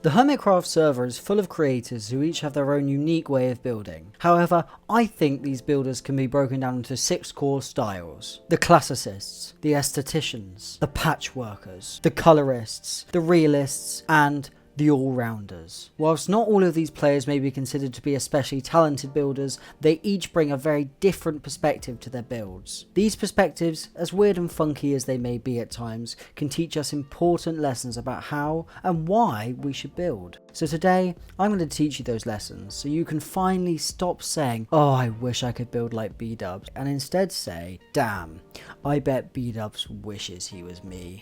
The Hermitcraft server is full of creators who each have their own unique way of building. However, I think these builders can be broken down into 6 core styles. The Classicists, the Aestheticians, the Patchworkers, the Colorists, the Realists, and the Allrounders. Whilst not all of these players may be considered to be especially talented builders, they each bring a very different perspective to their builds. These perspectives, as weird and funky as they may be at times, can teach us important lessons about how and why we should build. So today, I'm going to teach you those lessons so you can finally stop saying, "Oh, I wish I could build like Bdub," and instead say, "Damn, I bet Bdubs wishes he was me."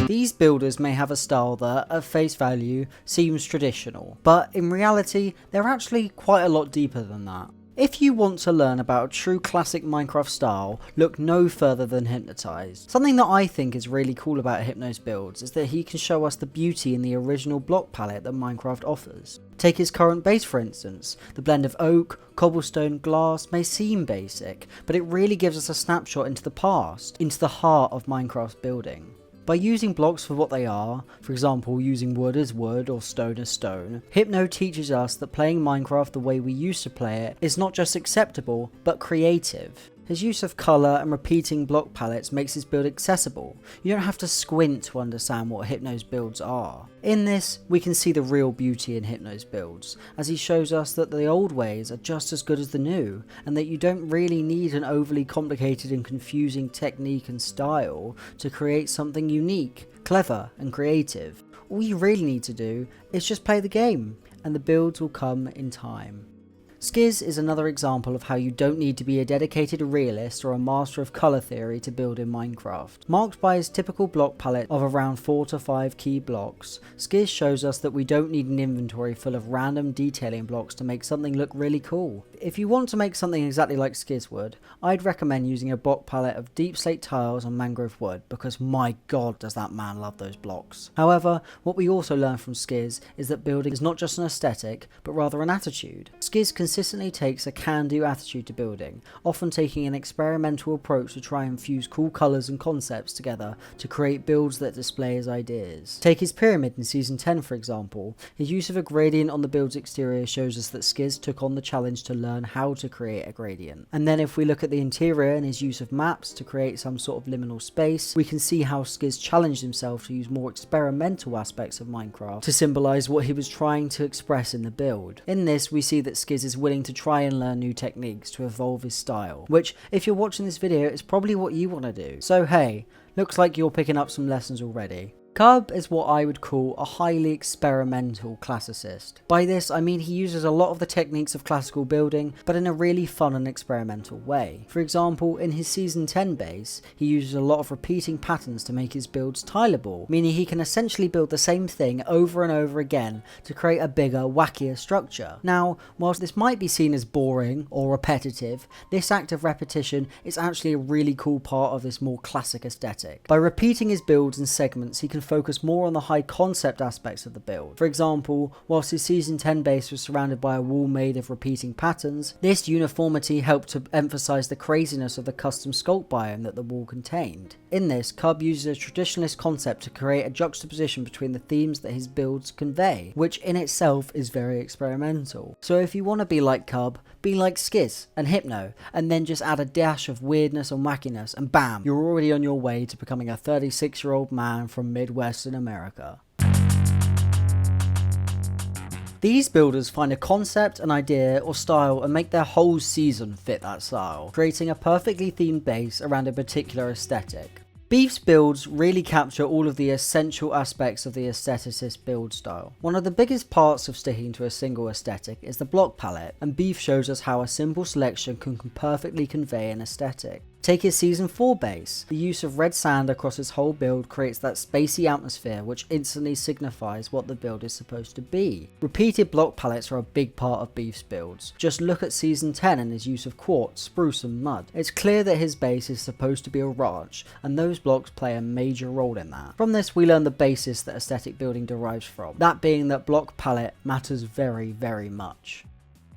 These builders may have a style that, at face value, seems traditional, but in reality, they're actually quite a lot deeper than that. If you want to learn about a true classic Minecraft style, look no further than Hypnotized. Something that I think is really cool about Hypno's builds is that he can show us the beauty in the original block palette that Minecraft offers. Take his current base for instance. The blend of oak, cobblestone, glass may seem basic, but it really gives us a snapshot into the past, into the heart of Minecraft's building. By using blocks for what they are, for example using wood as wood or stone as stone, Hypno teaches us that playing Minecraft the way we used to play it is not just acceptable, but creative. His use of colour and repeating block palettes makes his build accessible. You don't have to squint to understand what Hypno's builds are. In this, we can see the real beauty in Hypno's builds, as he shows us that the old ways are just as good as the new, and that you don't really need an overly complicated and confusing technique and style to create something unique, clever and creative. All you really need to do is just play the game, and the builds will come in time. Skiz is another example of how you don't need to be a dedicated realist or a master of colour theory to build in Minecraft. Marked by his typical block palette of around 4 to 5 key blocks, Skiz shows us that we don't need an inventory full of random detailing blocks to make something look really cool. If you want to make something exactly like Skiz would, I'd recommend using a block palette of deep slate tiles and mangrove wood, because my god does that man love those blocks. However, what we also learn from Skiz is that building is not just an aesthetic, but rather an attitude. Skiz consistently takes a can-do attitude to building, often taking an experimental approach to try and fuse cool colours and concepts together to create builds that display his ideas. Take his pyramid in Season 10 for example. His use of a gradient on the build's exterior shows us that Skiz took on the challenge to learn how to create a gradient. And then if we look at the interior and his use of maps to create some sort of liminal space, we can see how Skiz challenged himself to use more experimental aspects of Minecraft to symbolise what he was trying to express in the build. In this, we see that Skiz is willing to try and learn new techniques to evolve his style, which, if you're watching this video, is probably what you want to do. So hey, looks like you're picking up some lessons already. Cub is what I would call a highly experimental classicist. By this I mean he uses a lot of the techniques of classical building, but in a really fun and experimental way. For example, in his Season 10 base, he uses a lot of repeating patterns to make his builds tileable, meaning he can essentially build the same thing over and over again to create a bigger, wackier structure. Now, whilst this might be seen as boring or repetitive, this act of repetition is actually a really cool part of this more classic aesthetic. By repeating his builds in segments, he can focus more on the high concept aspects of the build. For example, whilst his Season 10 base was surrounded by a wall made of repeating patterns, this uniformity helped to emphasise the craziness of the custom sculpt biome that the wall contained. In this, Cub uses a traditionalist concept to create a juxtaposition between the themes that his builds convey, which in itself is very experimental. So if you want to be like Cub, be like Skiz and Hypno, and then just add a dash of weirdness and wackiness, and bam, you're already on your way to becoming a 36-year-old man from Midwestern America. These builders find a concept, an idea or style and make their whole season fit that style, creating a perfectly themed base around a particular aesthetic. Beef's builds really capture all of the essential aspects of the aestheticist build style. One of the biggest parts of sticking to a single aesthetic is the block palette, and Beef shows us how a simple selection can perfectly convey an aesthetic. Take his Season 4 base. The use of red sand across his whole build creates that spacey atmosphere which instantly signifies what the build is supposed to be. Repeated block palettes are a big part of Beef's builds. Just look at Season 10 and his use of quartz, spruce and mud. It's clear that his base is supposed to be a ranch, and those blocks play a major role in that. From this we learn the basis that aesthetic building derives from, that being that block palette matters very, very much.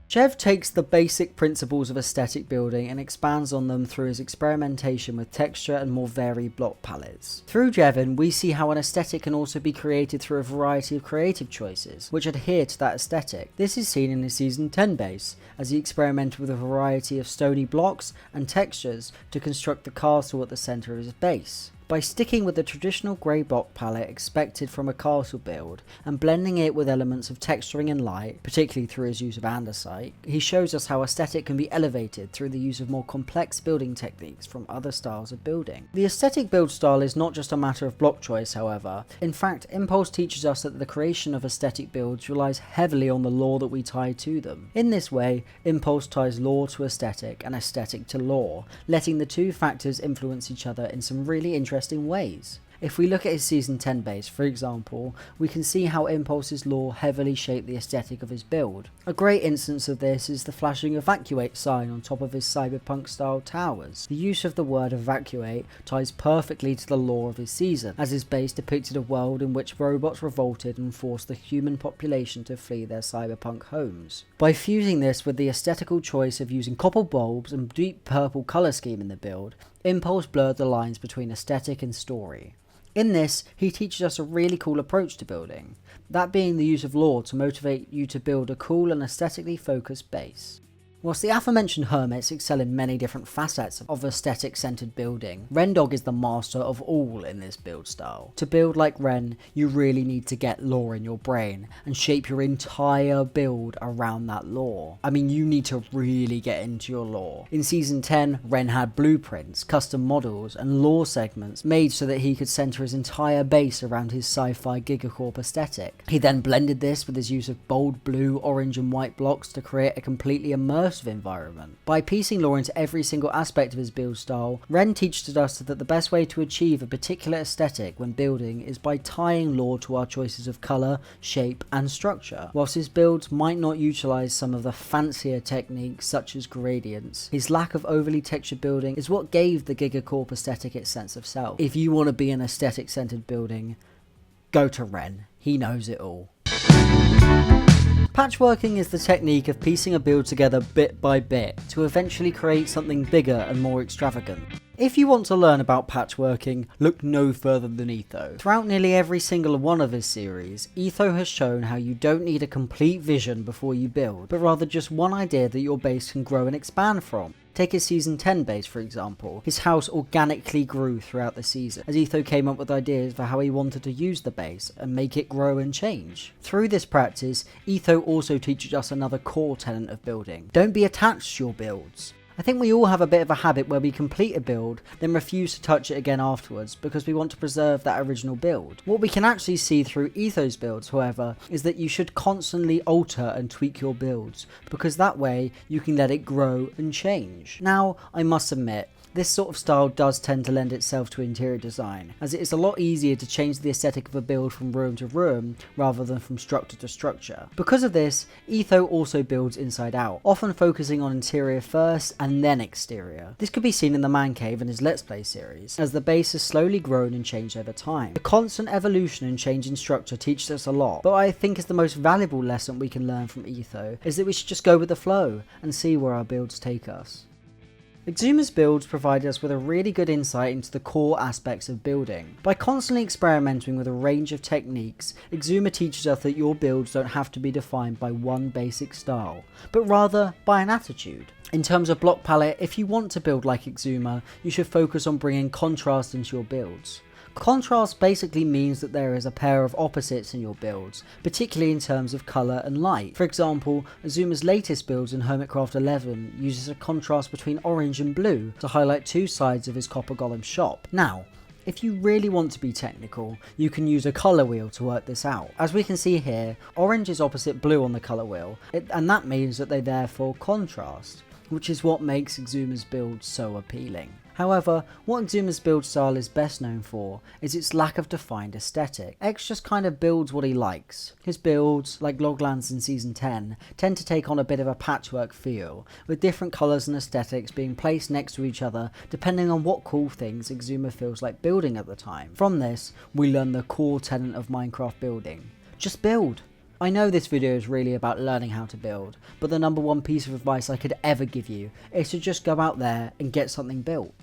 Jev takes the basic principles of aesthetic building and expands on them through his experimentation with texture and more varied block palettes. Through Jevin, we see how an aesthetic can also be created through a variety of creative choices, which adhere to that aesthetic. This is seen in his Season 10 base, as he experimented with a variety of stony blocks and textures to construct the castle at the centre of his base. By sticking with the traditional grey block palette expected from a castle build, and blending it with elements of texturing and light, particularly through his use of andesite, he shows us how aesthetic can be elevated through the use of more complex building techniques from other styles of building. The aesthetic build style is not just a matter of block choice, however. In fact, Impulse teaches us that the creation of aesthetic builds relies heavily on the lore that we tie to them. In this way, Impulse ties lore to aesthetic and aesthetic to lore, letting the two factors influence each other in some really interesting ways. If we look at his Season 10 base, for example, we can see how Impulse's lore heavily shaped the aesthetic of his build. A great instance of this is the flashing evacuate sign on top of his cyberpunk style towers. The use of the word evacuate ties perfectly to the lore of his season, as his base depicted a world in which robots revolted and forced the human population to flee their cyberpunk homes. By fusing this with the aesthetical choice of using copper bulbs and deep purple colour scheme in the build, Impulse blurred the lines between aesthetic and story. In this, he teaches us a really cool approach to building, that being the use of lore to motivate you to build a cool and aesthetically focused base. Whilst the aforementioned hermits excel in many different facets of aesthetic-centered building, Rendog is the master of all in this build style. To build like Ren, you really need to get lore in your brain and shape your entire build around that lore. I mean, you need to really get into your lore. In Season 10, Ren had blueprints, custom models, and lore segments made so that he could center his entire base around his sci-fi gigacorp aesthetic. He then blended this with his use of bold blue, orange, and white blocks to create a completely immersive environment. By piecing lore into every single aspect of his build style, Ren teaches us that the best way to achieve a particular aesthetic when building is by tying lore to our choices of colour, shape and structure. Whilst his builds might not utilise some of the fancier techniques such as gradients, his lack of overly textured building is what gave the gigacorp aesthetic its sense of self. If you want to be an aesthetic centered building, go to Ren. He knows it all. Patchworking is the technique of piecing a build together bit by bit to eventually create something bigger and more extravagant. If you want to learn about patchworking, look no further than Etho. Throughout nearly every single one of his series, Etho has shown how you don't need a complete vision before you build, but rather just one idea that your base can grow and expand from. Take his Season 10 base for example. His house organically grew throughout the season, as Etho came up with ideas for how he wanted to use the base and make it grow and change. Through this practice, Etho also teaches us another core tenet of building. Don't be attached to your builds. I think we all have a bit of a habit where we complete a build, then refuse to touch it again afterwards because we want to preserve that original build. What we can actually see through Etho's builds, however, is that you should constantly alter and tweak your builds, because that way you can let it grow and change. Now, I must admit, this sort of style does tend to lend itself to interior design, as it is a lot easier to change the aesthetic of a build from room to room rather than from structure to structure. Because of this, Etho also builds inside out, often focusing on interior first and then exterior. This could be seen in the Man Cave and his Let's Play series, as the base has slowly grown and changed over time. The constant evolution and change in structure teaches us a lot, but I think is the most valuable lesson we can learn from Etho is that we should just go with the flow and see where our builds take us. Exuma's builds provide us with a really good insight into the core aspects of building. By constantly experimenting with a range of techniques, Exuma teaches us that your builds don't have to be defined by one basic style, but rather by an attitude. In terms of block palette, if you want to build like Exuma, you should focus on bringing contrast into your builds. Contrast basically means that there is a pair of opposites in your builds, particularly in terms of colour and light. For example, Azuma's latest builds in Hermitcraft 11 uses a contrast between orange and blue to highlight two sides of his Copper Golem shop. Now, if you really want to be technical, you can use a colour wheel to work this out. As we can see here, orange is opposite blue on the colour wheel, and that means that they therefore contrast, which is what makes Exuma's build so appealing. However, what Exuma's build style is best known for is its lack of defined aesthetic. X just kind of builds what he likes. His builds, like Loglands in Season 10, tend to take on a bit of a patchwork feel, with different colours and aesthetics being placed next to each other depending on what cool things Exuma feels like building at the time. From this, we learn the core tenet of Minecraft building. Just build. I know this video is really about learning how to build, but the number one piece of advice I could ever give you is to just go out there and get something built.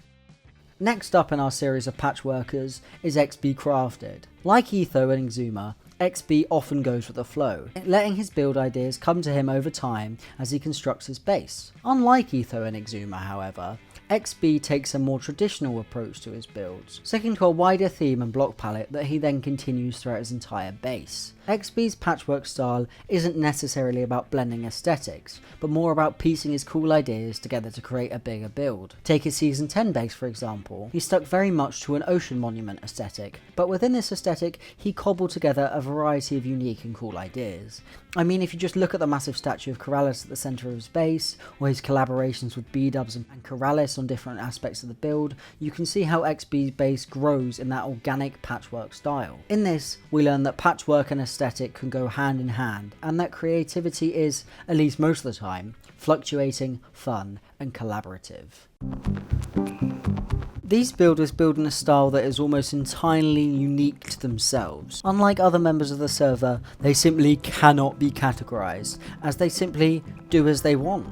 Next up in our series of Patchworkers is XB Crafted. Like Etho and Exuma, XB often goes with the flow, letting his build ideas come to him over time as he constructs his base. Unlike Etho and Exuma, however, XB takes a more traditional approach to his builds, sticking to a wider theme and block palette that he then continues throughout his entire base. XB's patchwork style isn't necessarily about blending aesthetics, but more about piecing his cool ideas together to create a bigger build. Take his Season 10 base for example, he stuck very much to an ocean monument aesthetic, but within this aesthetic he cobbled together a variety of unique and cool ideas. I mean, if you just look at the massive statue of Realists at the centre of his base, or his collaborations with Bdubs and Realists on different aspects of the build, you can see how XB's base grows in that organic patchwork style. In this, we learn that patchwork and aesthetic can go hand in hand, and that creativity is, at least most of the time, fluctuating, fun, and collaborative. These builders build in a style that is almost entirely unique to themselves. Unlike other members of the server, they simply cannot be categorized, as they simply do as they want.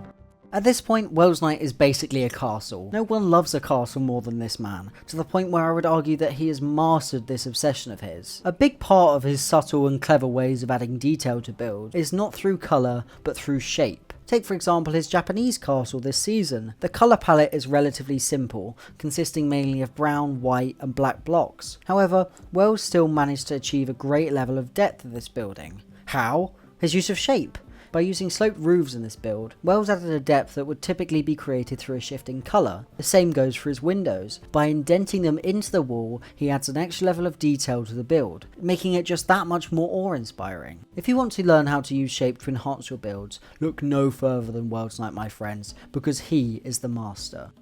At this point, Wells Knight is basically a castle. No one loves a castle more than this man, to the point where I would argue that he has mastered this obsession of his. A big part of his subtle and clever ways of adding detail to build is not through colour, but through shape. Take for example his Japanese castle this season. The colour palette is relatively simple, consisting mainly of brown, white and black blocks. However, Wells still managed to achieve a great level of depth of this building. How? His use of shape. By using sloped roofs in this build, Wells added a depth that would typically be created through a shift in colour. The same goes for his windows. By indenting them into the wall, he adds an extra level of detail to the build, making it just that much more awe-inspiring. If you want to learn how to use shape to enhance your builds, look no further than Wells Knight, my friends, because he is the master.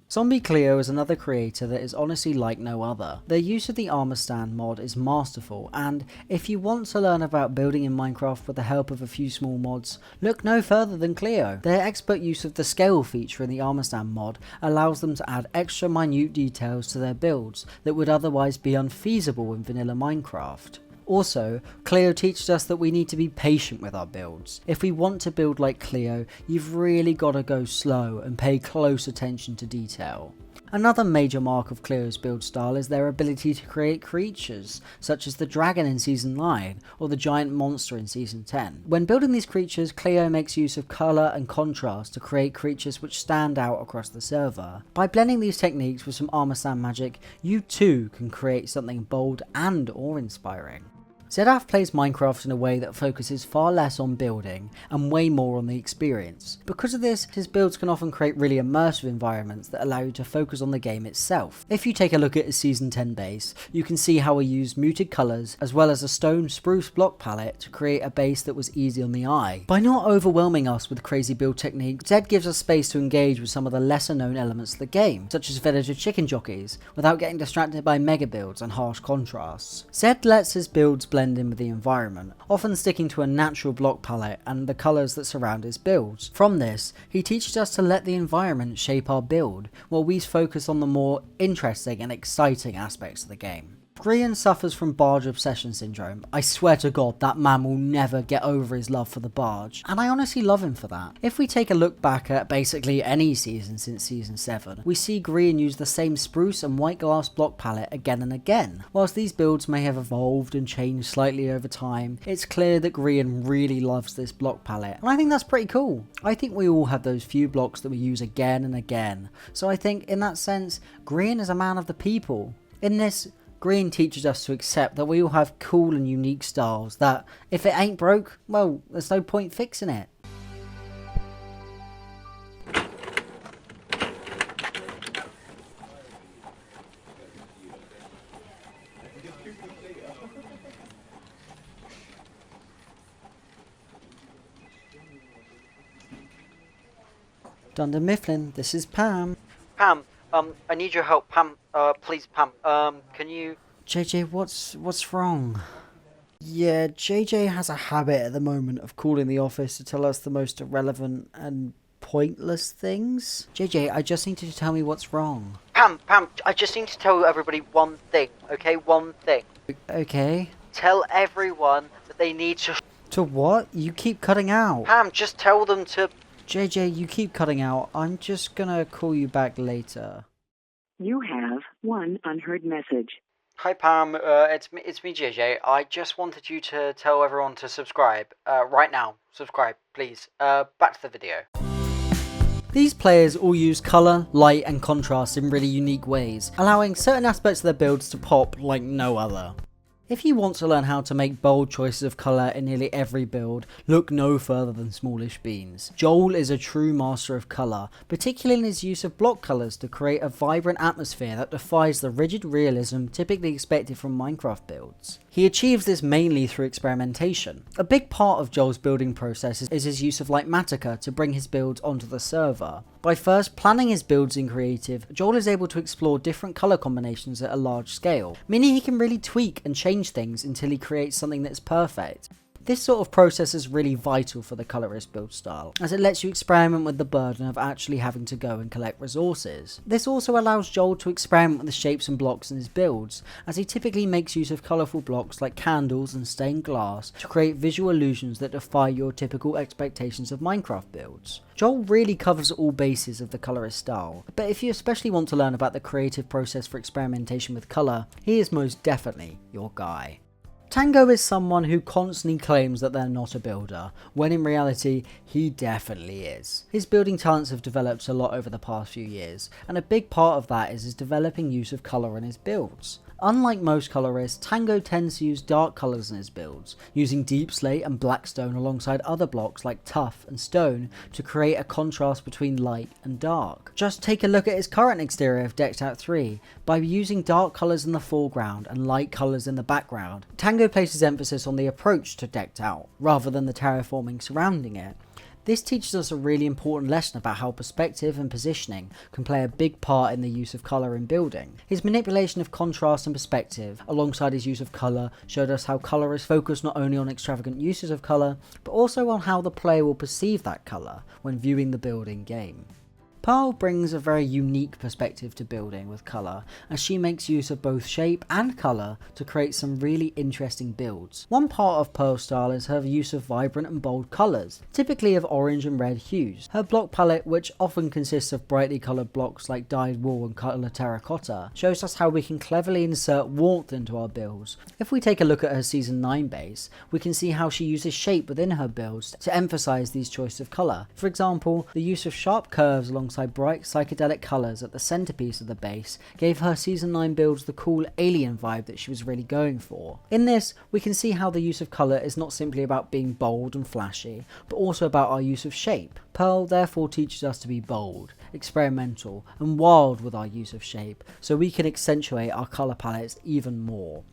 Zombie Cleo is another creator that is honestly like no other. Their use of the armor stand mod is masterful, and if you want to learn about building in Minecraft with the help of a few small mods, look no further than Cleo. Their expert use of the scale feature in the armor stand mod allows them to add extra minute details to their builds that would otherwise be unfeasible in vanilla Minecraft. Also, Cleo teaches us that we need to be patient with our builds. If we want to build like Cleo, you've really got to go slow and pay close attention to detail. Another major mark of Cleo's build style is their ability to create creatures, such as the dragon in Season 9 or the giant monster in Season 10. When building these creatures, Cleo makes use of colour and contrast to create creatures which stand out across the server. By blending these techniques with some armor stand magic, you too can create something bold and awe-inspiring. Zedaf plays Minecraft in a way that focuses far less on building and way more on the experience. Because of this, his builds can often create really immersive environments that allow you to focus on the game itself. If you take a look at his Season 10 base, you can see how he used muted colours as well as a stone spruce block palette to create a base that was easy on the eye. By not overwhelming us with crazy build techniques, Zed gives us space to engage with some of the lesser known elements of the game, such as villager chicken jockeys, without getting distracted by mega builds and harsh contrasts. Zed lets his builds blend in with the environment, often sticking to a natural block palette and the colours that surround his builds. From this, he teaches us to let the environment shape our build, while we focus on the more interesting and exciting aspects of the game. Grian suffers from barge obsession syndrome. I swear to God, that man will never get over his love for the barge, and I honestly love him for that. If we take a look back at basically any season since Season 7, we see Grian use the same spruce and white glass block palette again and again. Whilst these builds may have evolved and changed slightly over time, it's clear that Grian really loves this block palette, and I think that's pretty cool. I think we all have those few blocks that we use again and again, so I think in that sense, Grian is a man of the people. In this, Green teaches us to accept that we all have cool and unique styles that, if it ain't broke, well, there's no point fixing it. Dunder Mifflin, this is Pam. Pam, I need your help. Pam, please, Pam, can you... JJ, what's wrong? Yeah, JJ has a habit at the moment of calling the office to tell us the most irrelevant and pointless things. JJ, I just need you to tell me what's wrong. Pam, I just need to tell everybody one thing, okay? One thing. Okay. Tell everyone that they need to... To what? You keep cutting out. Pam, just tell them to... JJ, you keep cutting out. I'm just gonna call you back later. You have one unheard message. Hi Pam, it's me JJ. I just wanted you to tell everyone to subscribe. Right now. Subscribe, please. Back to the video. These players all use colour, light and contrast in really unique ways, allowing certain aspects of their builds to pop like no other. If you want to learn how to make bold choices of colour in nearly every build, look no further than Smallish Beans. Joel is a true master of colour, particularly in his use of block colours to create a vibrant atmosphere that defies the rigid realism typically expected from Minecraft builds. He achieves this mainly through experimentation. A big part of Joel's building process is his use of Litematica to bring his builds onto the server. By first planning his builds in creative, Joel is able to explore different colour combinations at a large scale, meaning he can really tweak and change things until he creates something that's perfect. This sort of process is really vital for the colorist build style, as it lets you experiment with the burden of actually having to go and collect resources. This also allows Joel to experiment with the shapes and blocks in his builds, as he typically makes use of colourful blocks like candles and stained glass to create visual illusions that defy your typical expectations of Minecraft builds. Joel really covers all bases of the colorist style, but if you especially want to learn about the creative process for experimentation with colour, he is most definitely your guy. Tango is someone who constantly claims that they're not a builder, when in reality, he definitely is. His building talents have developed a lot over the past few years, and a big part of that is his developing use of colour in his builds. Unlike most colorists, Tango tends to use dark colours in his builds, using deep slate and black stone alongside other blocks like tuff and stone to create a contrast between light and dark. Just take a look at his current exterior of Decked Out 3. By using dark colours in the foreground and light colours in the background, Tango places emphasis on the approach to Decked Out, rather than the terraforming surrounding it. This teaches us a really important lesson about how perspective and positioning can play a big part in the use of colour in building. His manipulation of contrast and perspective, alongside his use of colour, showed us how colorists focus not only on extravagant uses of colour, but also on how the player will perceive that colour when viewing the build in game. Pearl brings a very unique perspective to building with colour, as she makes use of both shape and colour to create some really interesting builds. One part of Pearl's style is her use of vibrant and bold colours, typically of orange and red hues. Her block palette, which often consists of brightly coloured blocks like dyed wool and coloured terracotta, shows us how we can cleverly insert warmth into our builds. If we take a look at her Season 9 base, we can see how she uses shape within her builds to emphasise these choices of colour. For example, the use of sharp curves alongside bright psychedelic colours at the centrepiece of the base gave her Season 9 builds the cool alien vibe that she was really going for. In this, we can see how the use of colour is not simply about being bold and flashy, but also about our use of shape. Pearl therefore teaches us to be bold, experimental and wild with our use of shape, so we can accentuate our colour palettes even more.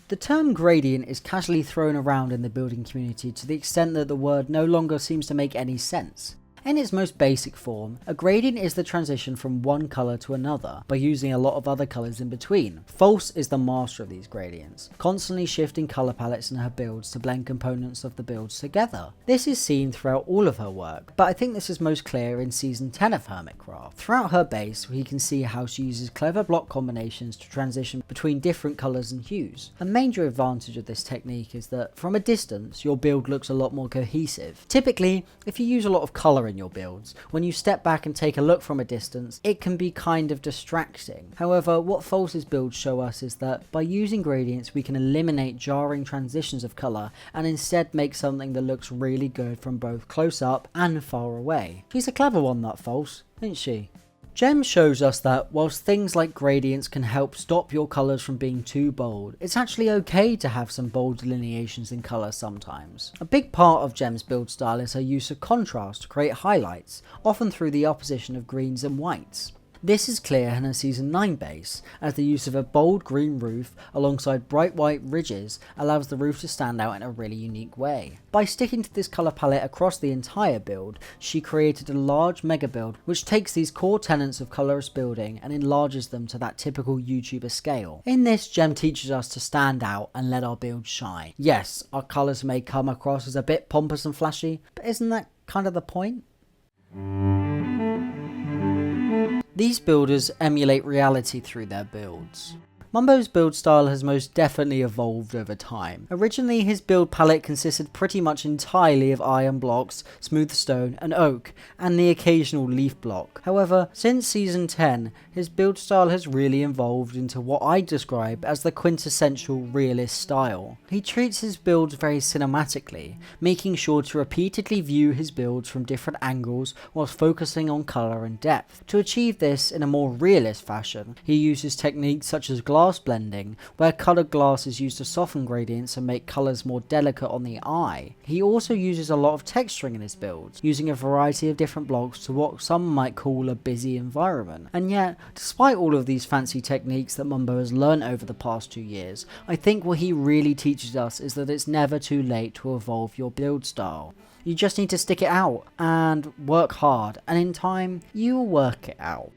The term gradient is casually thrown around in the building community to the extent that the word no longer seems to make any sense. In its most basic form, a gradient is the transition from one colour to another by using a lot of other colours in between. False is the master of these gradients, constantly shifting colour palettes in her builds to blend components of the builds together. This is seen throughout all of her work, but I think this is most clear in Season 10 of Hermitcraft. Throughout her base, we can see how she uses clever block combinations to transition between different colours and hues. A major advantage of this technique is that, from a distance, your build looks a lot more cohesive. Typically, if you use a lot of colour in your builds, when you step back and take a look from a distance, it can be kind of distracting. However, what False's builds show us is that by using gradients we can eliminate jarring transitions of colour and instead make something that looks really good from both close up and far away. She's a clever one, that False, isn't she? Gem shows us that whilst things like gradients can help stop your colours from being too bold, it's actually okay to have some bold delineations in colour sometimes. A big part of Gem's build style is her use of contrast to create highlights, often through the opposition of greens and whites. This is clear in her Season 9 base, as the use of a bold green roof alongside bright white ridges allows the roof to stand out in a really unique way. By sticking to this colour palette across the entire build, she created a large mega build which takes these core tenets of colorist building and enlarges them to that typical YouTuber scale. In this, Gem teaches us to stand out and let our build shine. Yes, our colours may come across as a bit pompous and flashy, but isn't that kind of the point? These builders emulate reality through their builds. Mumbo's build style has most definitely evolved over time. Originally, his build palette consisted pretty much entirely of iron blocks, smooth stone and oak, and the occasional leaf block. However, since season 10, his build style has really evolved into what I describe as the quintessential realist style. He treats his builds very cinematically, making sure to repeatedly view his builds from different angles whilst focusing on colour and depth. To achieve this in a more realist fashion, he uses techniques such as glass blending, where coloured glass is used to soften gradients and make colours more delicate on the eye. He also uses a lot of texturing in his builds, using a variety of different blocks to what some might call a busy environment. And yet, despite all of these fancy techniques that Mumbo has learned over the past 2 years, I think what he really teaches us is that it's never too late to evolve your build style. You just need to stick it out and work hard, and in time, you will work it out.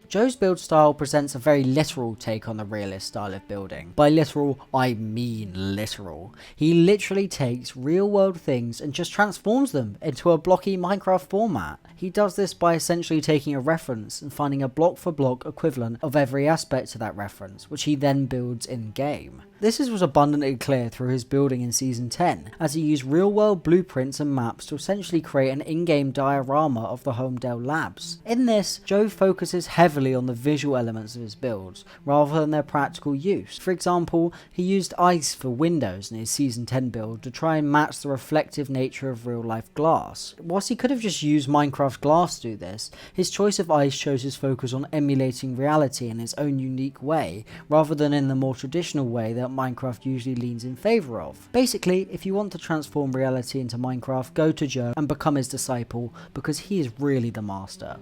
Joe's build style presents a very literal take on the realist style of building. By literal, I mean literal. He literally takes real world things and just transforms them into a blocky Minecraft format. He does this by essentially taking a reference and finding a block for block equivalent of every aspect to that reference, which he then builds in game. This was abundantly clear through his building in season 10, as he used real world blueprints and maps to essentially create an in-game diorama of the Homedale labs. In this, Joe focuses heavily on the visual elements of his builds, rather than their practical use. For example, he used ice for windows in his season 10 build to try and match the reflective nature of real life glass. Whilst he could have just used Minecraft glass to do this, his choice of ice shows his focus on emulating reality in his own unique way, rather than in the more traditional way that Minecraft usually leans in favour of. Basically, if you want to transform reality into Minecraft, go to Joe and become his disciple, because he is really the master.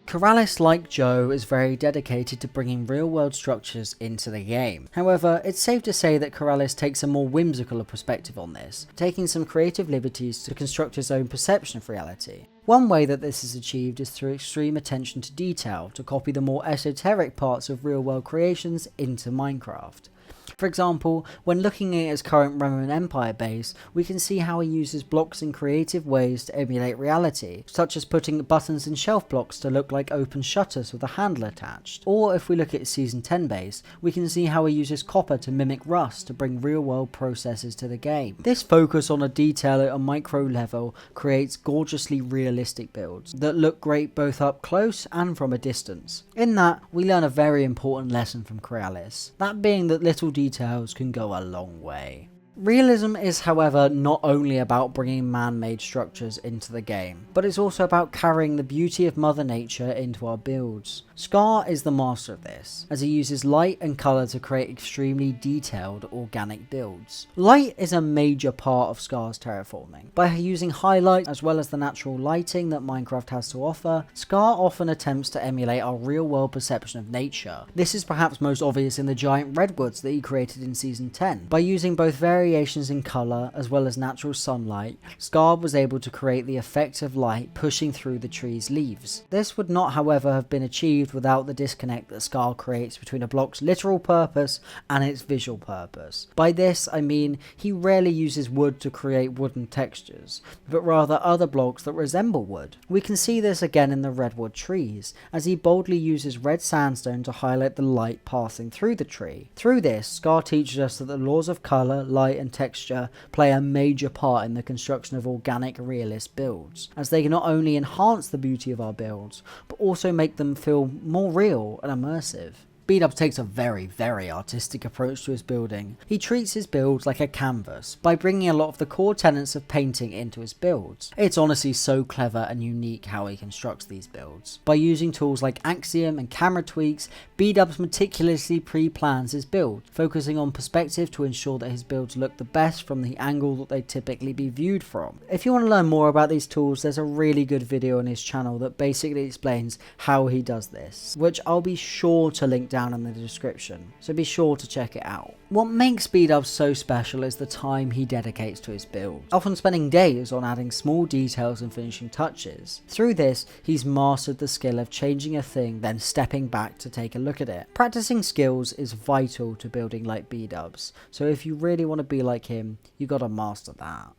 Corrales, like Joe, is very dedicated to bringing real world structures into the game. However, it's safe to say that Corrales takes a more whimsical perspective on this, taking some creative liberties to construct his own perception of reality. One way that this is achieved is through extreme attention to detail, to copy the more esoteric parts of real world creations into Minecraft. For example, when looking at his current Roman Empire base, we can see how he uses blocks in creative ways to emulate reality, such as putting buttons in shelf blocks to look like open shutters with a handle attached. Or if we look at his season 10 base, we can see how he uses copper to mimic rust to bring real world processes to the game. This focus on a detail at a micro level creates gorgeously realistic builds that look great both up close and from a distance. In that, we learn a very important lesson from Corrales, that being that little details can go a long way. Realism is, however, not only about bringing man-made structures into the game, but it's also about carrying the beauty of Mother Nature into our builds. Scar is the master of this, as he uses light and colour to create extremely detailed organic builds. Light is a major part of Scar's terraforming. By using highlights as well as the natural lighting that Minecraft has to offer, Scar often attempts to emulate our real-world perception of nature. This is perhaps most obvious in the giant redwoods that he created in season 10. By using both variations in colour as well as natural sunlight, Scar was able to create the effect of light pushing through the tree's leaves. This would not, however, have been achieved without the disconnect that Scar creates between a block's literal purpose and its visual purpose. By this, I mean he rarely uses wood to create wooden textures, but rather other blocks that resemble wood. We can see this again in the redwood trees, as he boldly uses red sandstone to highlight the light passing through the tree. Through this, Scar teaches us that the laws of colour, light and texture play a major part in the construction of organic realist builds, as they not only enhance the beauty of our builds, but also make them feel more real and immersive. Bdub takes a very artistic approach to his building. He treats his builds like a canvas, by bringing a lot of the core tenets of painting into his builds. It's honestly so clever and unique how he constructs these builds. By using tools like Axiom and camera tweaks, Bdub meticulously pre-plans his build, focusing on perspective to ensure that his builds look the best from the angle that they typically be viewed from. If you want to learn more about these tools, there's a really good video on his channel that basically explains how he does this, which I'll be sure to link down in the description, so be sure to check it out. What makes Bdub so special is the time he dedicates to his build, often spending days on adding small details and finishing touches. Through this, he's mastered the skill of changing a thing, then stepping back to take a look at it. Practicing skills is vital to building like Bdub's, so if you really want to be like him, you gotta master that.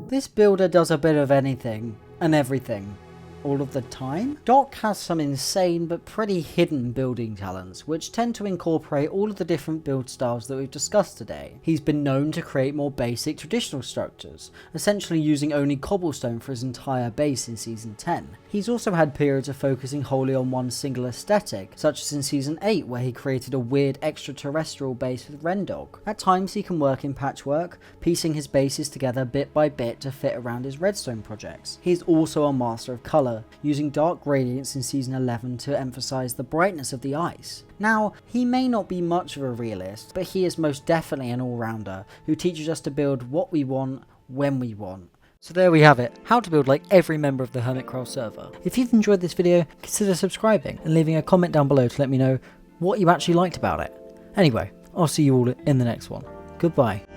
This builder does a bit of anything and everything. all of the time. Doc has some insane but pretty hidden building talents, which tend to incorporate all of the different build styles that we've discussed today. He's been known to create more basic traditional structures, essentially using only cobblestone for his entire base in Season 10. He's also had periods of focusing wholly on one single aesthetic, such as in Season 8 where he created a weird extraterrestrial base with Rendog. At times he can work in patchwork, piecing his bases together bit by bit to fit around his redstone projects. He is also a master of colour, using dark gradients in Season 11 to emphasise the brightness of the ice. Now, he may not be much of a realist, but he is most definitely an all-rounder who teaches us to build what we want, when we want. So there we have it, how to build like every member of the Hermitcraft server. If you've enjoyed this video, consider subscribing and leaving a comment down below to let me know what you actually liked about it. Anyway, I'll see you all in the next one. Goodbye.